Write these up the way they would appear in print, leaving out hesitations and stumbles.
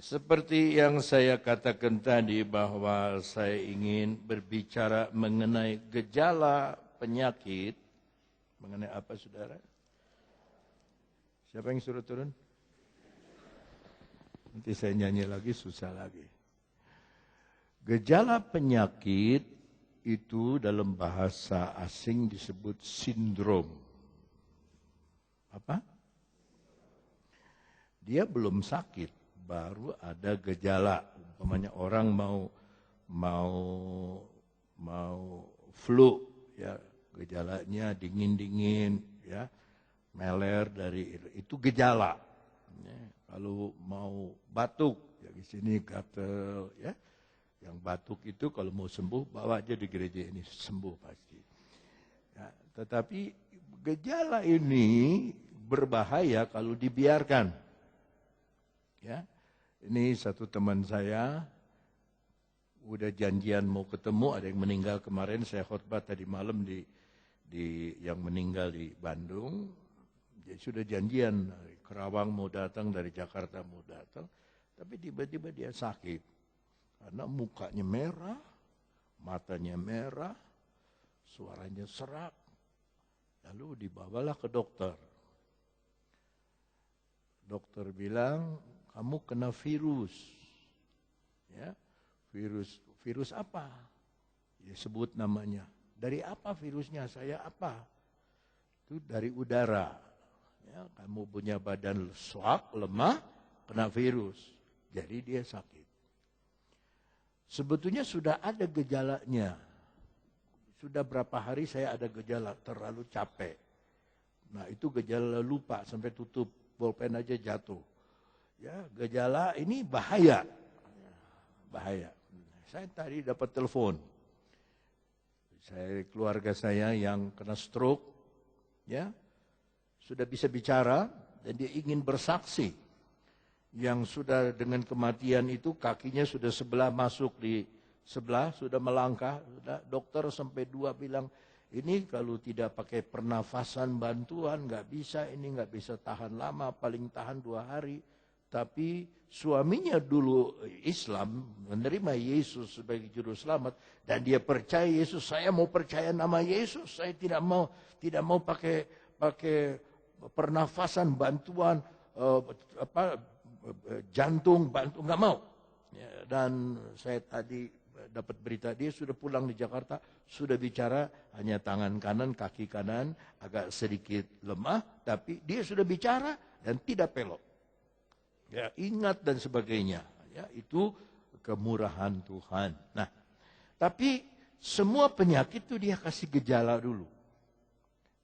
Seperti yang saya katakan tadi bahwa saya ingin berbicara mengenai gejala penyakit. Mengenai apa, saudara? Siapa yang suruh turun? Nanti saya nyanyi lagi, susah lagi. Gejala penyakit itu dalam bahasa asing disebut sindrom. Apa? Dia belum sakit, baru ada gejala. Umpamanya orang mau flu, ya gejalanya dingin-dingin, ya meler dari itu gejala. Ya, kalau mau batuk, ya di sini gatel, ya. Yang batuk itu kalau mau sembuh, bawa aja di gereja ini, sembuh pasti. Ya, tetapi gejala ini berbahaya kalau dibiarkan. Ya, ini satu teman saya, udah janjian mau ketemu, ada yang meninggal kemarin, saya khotbah tadi malam di yang meninggal di Bandung. Jadi sudah janjian, dari Kerawang mau datang, dari Jakarta mau datang, tapi tiba-tiba dia sakit. Karena mukanya merah, matanya merah, suaranya serak. Lalu dibawalah ke dokter. Dokter bilang, kamu kena virus. Ya, virus apa? Dia sebut namanya. Dari apa virusnya? Saya apa? Itu dari udara. Ya, kamu punya badan swak, lemah, kena virus. Jadi dia sakit. Sebetulnya sudah ada gejalanya. Sudah berapa hari saya ada gejala, terlalu capek. Nah itu gejala lupa, sampai tutup bolpen aja jatuh. Ya, gejala ini bahaya. Bahaya. Saya tadi dapat telepon. Keluarga saya yang kena stroke, ya, sudah bisa bicara dan dia ingin bersaksi. Yang sudah dengan kematian itu kakinya sudah sebelah masuk di sebelah, sudah melangkah. Sudah, dokter sampai 2 bilang, ini kalau tidak pakai pernafasan bantuan nggak bisa, ini nggak bisa tahan lama, paling tahan 2 hari. Tapi suaminya dulu Islam, menerima Yesus sebagai juru selamat, dan dia percaya Yesus. Saya mau percaya nama Yesus, saya tidak mau pakai pernafasan bantuan jantung bantu, nggak mau. Ya, dan saya tadi dapat berita dia sudah pulang di Jakarta, sudah bicara, hanya tangan kanan, kaki kanan agak sedikit lemah, tapi dia sudah bicara dan tidak pelok. Ya, ingat dan sebagainya. Ya, itu kemurahan Tuhan. Nah, tapi semua penyakit itu dia kasih gejala dulu.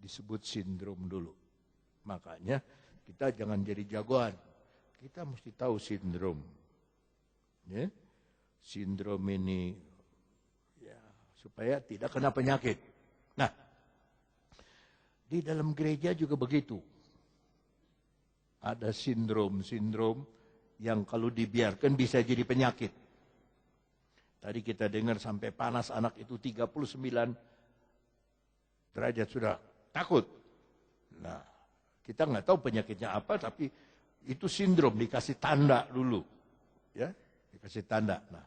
Disebut sindrom dulu. Makanya kita jangan jadi jagoan. Kita mesti tahu sindrom. Ya. Sindrom ini ya, supaya tidak kena penyakit. Nah, di dalam gereja juga begitu. Ada sindrom yang kalau dibiarkan bisa jadi penyakit. Tadi kita dengar sampai panas anak itu 39 derajat sudah takut. Nah, kita nggak tahu penyakitnya apa, tapi itu sindrom, dikasih tanda dulu. Ya, dikasih tanda. Nah,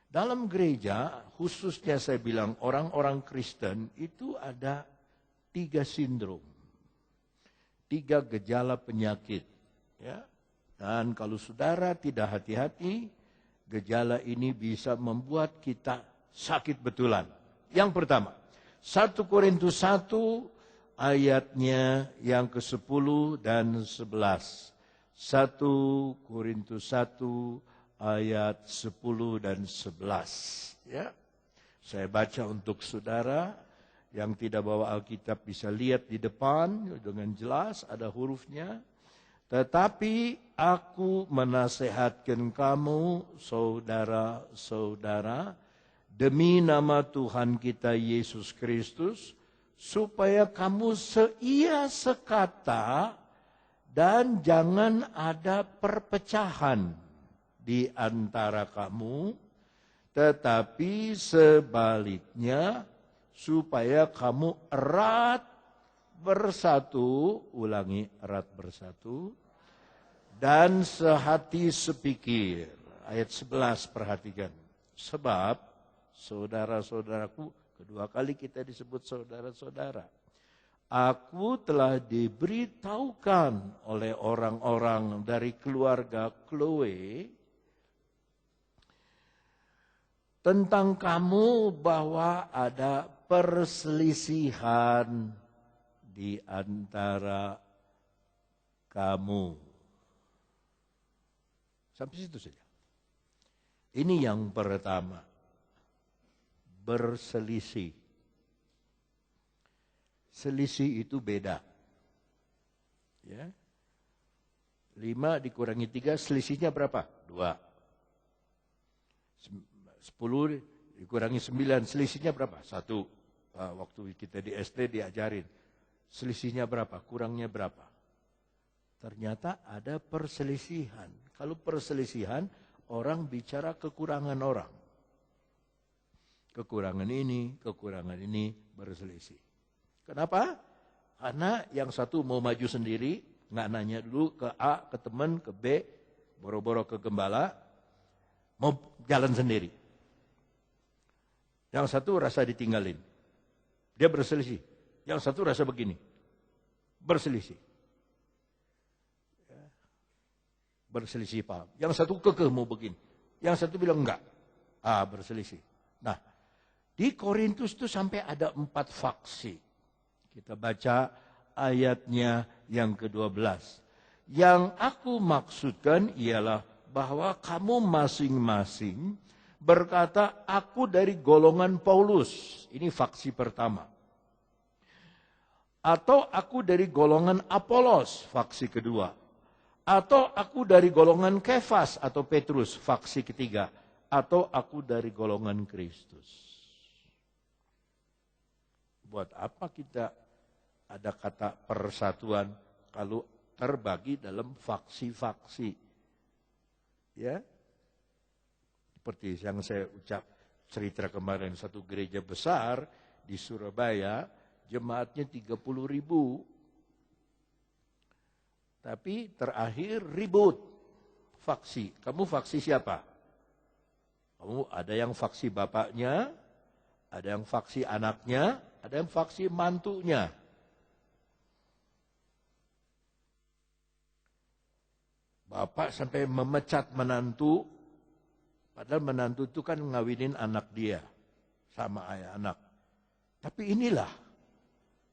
dalam gereja, khususnya saya bilang orang-orang Kristen, itu ada 3 sindrom. 3 gejala penyakit. Ya. Dan kalau saudara tidak hati-hati, gejala ini bisa membuat kita sakit betulan. Yang pertama, 1 Korintus 1 ayatnya yang ke-10 dan 11. 1 Korintus 1 ayat 10 dan 11. Ya. Saya baca untuk saudara yang tidak bawa Alkitab bisa lihat di depan dengan jelas ada hurufnya. Tetapi aku menasehatkan kamu saudara-saudara demi nama Tuhan kita Yesus Kristus supaya kamu seia sekata dan jangan ada perpecahan di antara kamu, tetapi sebaliknya supaya kamu erat bersatu, ulangi erat bersatu, dan sehati sepikir. Ayat 11 perhatikan. Sebab saudara-saudaraku, kedua kali kita disebut saudara-saudara. Aku telah diberitahukan oleh orang-orang dari keluarga Chloe tentang kamu bahwa ada perselisihan di antara kamu. Sampai situ saja. Ini yang pertama. Berselisih. Selisih itu beda. Ya. 5 dikurangi 3, selisihnya berapa? 2. 10 dikurangi 9, selisihnya berapa? 1. Waktu kita di SD diajarin. Selisihnya berapa? Kurangnya berapa? Ternyata ada perselisihan. Kalau perselisihan, orang bicara kekurangan orang. Kekurangan ini berselisih. Kenapa? Karena yang satu mau maju sendiri, nggak nanya dulu ke A, ke teman, ke B, boro-boro ke gembala, mau jalan sendiri. Yang satu rasa ditinggalin. Dia berselisih. Yang satu rasa begini. Berselisih. Berselisih paham. Yang satu kekeh mau begini. Yang satu bilang enggak. Berselisih. Nah, di Korintus itu sampai ada 4 faksi. Kita baca ayatnya yang ke-12. Yang aku maksudkan ialah bahwa kamu masing-masing berkata, aku dari golongan Paulus. Ini faksi pertama. Atau aku dari golongan Apolos, faksi kedua. Atau aku dari golongan Kefas atau Petrus, faksi ketiga. Atau aku dari golongan Kristus. Buat apa kita ada kata persatuan kalau terbagi dalam faksi-faksi? Ya. Seperti yang saya ucap cerita kemarin, satu gereja besar di Surabaya, jemaatnya 30.000. Tapi terakhir ribut. Faksi. Kamu faksi siapa? Kamu ada yang faksi bapaknya, ada yang faksi anaknya, ada yang faksi mantunya. Bapak sampai memecat menantu, padahal menantu itu kan ngawinin anak dia sama ayah anak. Tapi inilah,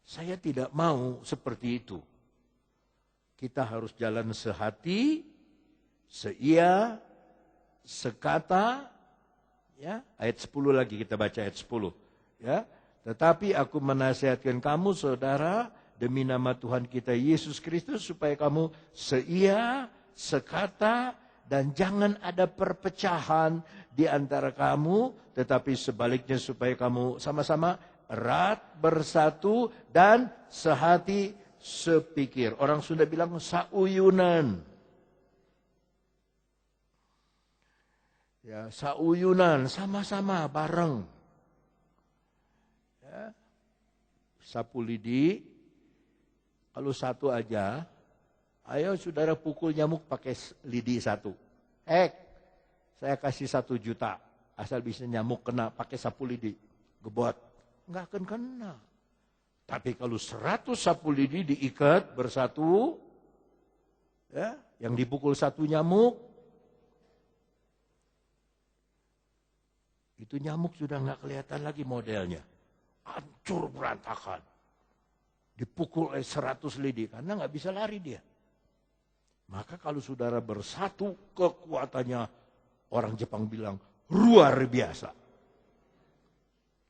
saya tidak mau seperti itu. Kita harus jalan sehati, seia, sekata. Ya, ayat 10 lagi kita baca ayat 10. Ya, tetapi aku menasihatkan kamu saudara demi nama Tuhan kita Yesus Kristus supaya kamu seia, sekata, dan jangan ada perpecahan di antara kamu, tetapi sebaliknya supaya kamu sama-sama erat, bersatu, dan sehati sepikir. Orang Sunda bilang sauyunan. Ya, sauyunan, sama-sama, bareng. Ya. Sapu lidi, kalau satu aja, ayo saudara pukul nyamuk pakai lidi satu. Saya kasih 1 juta. Asal bisa nyamuk kena pakai sapu lidi. Gebot. Enggak akan kena. Tapi kalau 100 sapu lidi diikat bersatu, ya, yang dipukul 1 nyamuk, itu nyamuk sudah enggak kelihatan lagi modelnya. Hancur berantakan. Dipukul oleh 100 lidi, karena enggak bisa lari dia. Maka kalau saudara bersatu, kekuatannya orang Jepang bilang luar biasa.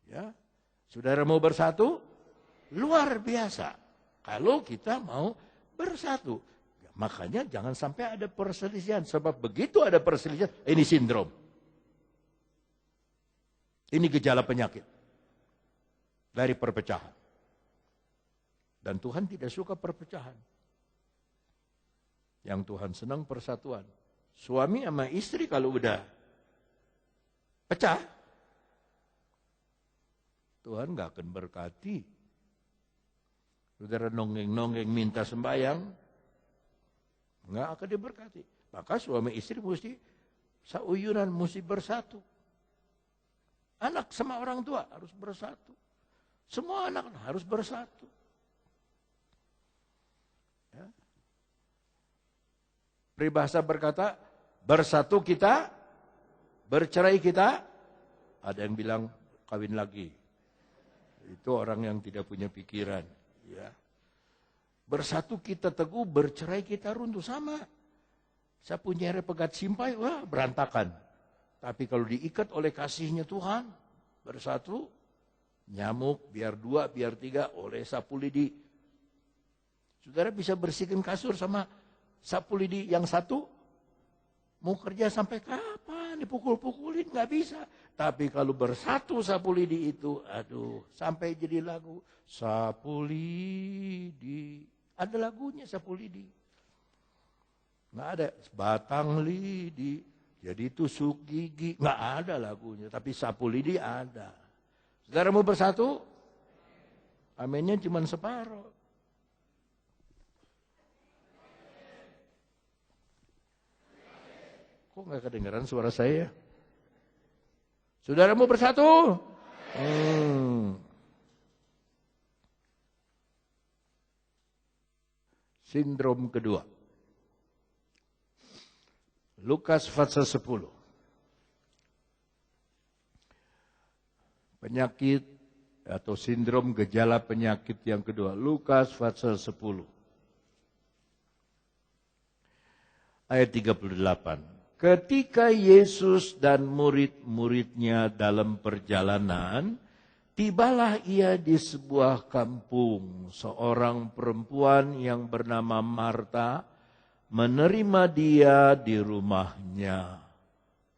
Ya, saudara mau bersatu? Luar biasa. Kalau kita mau bersatu. Ya, makanya jangan sampai ada perselisihan. Sebab begitu ada perselisihan, ini sindrom. Ini gejala penyakit. Dari perpecahan. Dan Tuhan tidak suka perpecahan. Yang Tuhan senang persatuan. Suami sama istri kalau udah pecah, Tuhan gak akan berkati. Saudara nonggeng-nonggeng minta sembahyang, nggak akan diberkati. Maka suami istri mesti sauyunan, mesti bersatu. Anak sama orang tua harus bersatu. Semua anak harus bersatu. Ya. Peribahasa berkata, bersatu kita, bercerai kita, ada yang bilang kawin lagi. Itu orang yang tidak punya pikiran. Ya. Bersatu kita teguh, bercerai kita runtuh. Sama. Sapu nyere pegat simpai, wah berantakan. Tapi kalau diikat oleh kasihnya Tuhan, bersatu, nyamuk biar 2, biar 3 oleh sapu lidi. Saudara bisa bersihkan kasur sama sapu lidi yang satu, mau kerja sampai kapan? Dipukul-pukulin, nggak bisa. Tapi kalau bersatu sapu lidi itu, aduh, sampai jadi lagu. Sapu lidi. Ada lagunya sapu lidi. Nggak ada. Batang lidi. Jadi tusuk gigi. Nggak ada lagunya. Tapi sapu lidi ada. Saudara mau bersatu? Aminnya cuma separuh. Kok nggak kedengaran suara saya? Saudara mau bersatu? Sindrom kedua. Lukas pasal 10. Penyakit atau sindrom gejala penyakit yang kedua. Lukas pasal 10. Ayat 38. Ketika Yesus dan murid-muridnya dalam perjalanan, tibalah ia di sebuah kampung. Seorang perempuan yang bernama Marta menerima dia di rumahnya.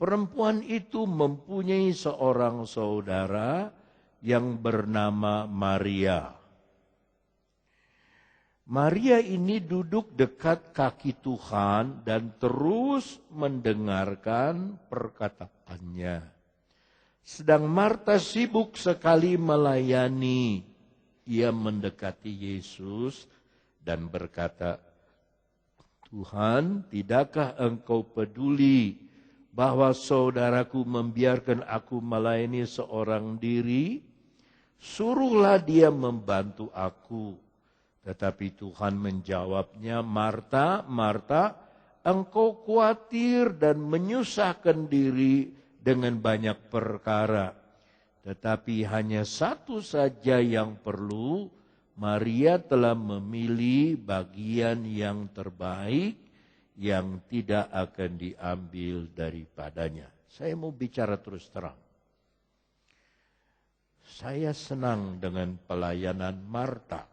Perempuan itu mempunyai seorang saudara yang bernama Maria. Maria ini duduk dekat kaki Tuhan dan terus mendengarkan perkataannya. Sedang Marta sibuk sekali melayani. Ia mendekati Yesus dan berkata, Tuhan, tidakkah engkau peduli bahwa saudaraku membiarkan aku melayani seorang diri? Suruhlah dia membantu aku. Tetapi Tuhan menjawabnya, Marta, Marta, engkau khawatir dan menyusahkan diri dengan banyak perkara. Tetapi hanya satu saja yang perlu, Maria telah memilih bagian yang terbaik yang tidak akan diambil daripadanya. Saya mau bicara terus terang. Saya senang dengan pelayanan Marta.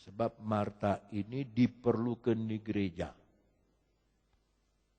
Sebab Marta ini diperlukan di gereja.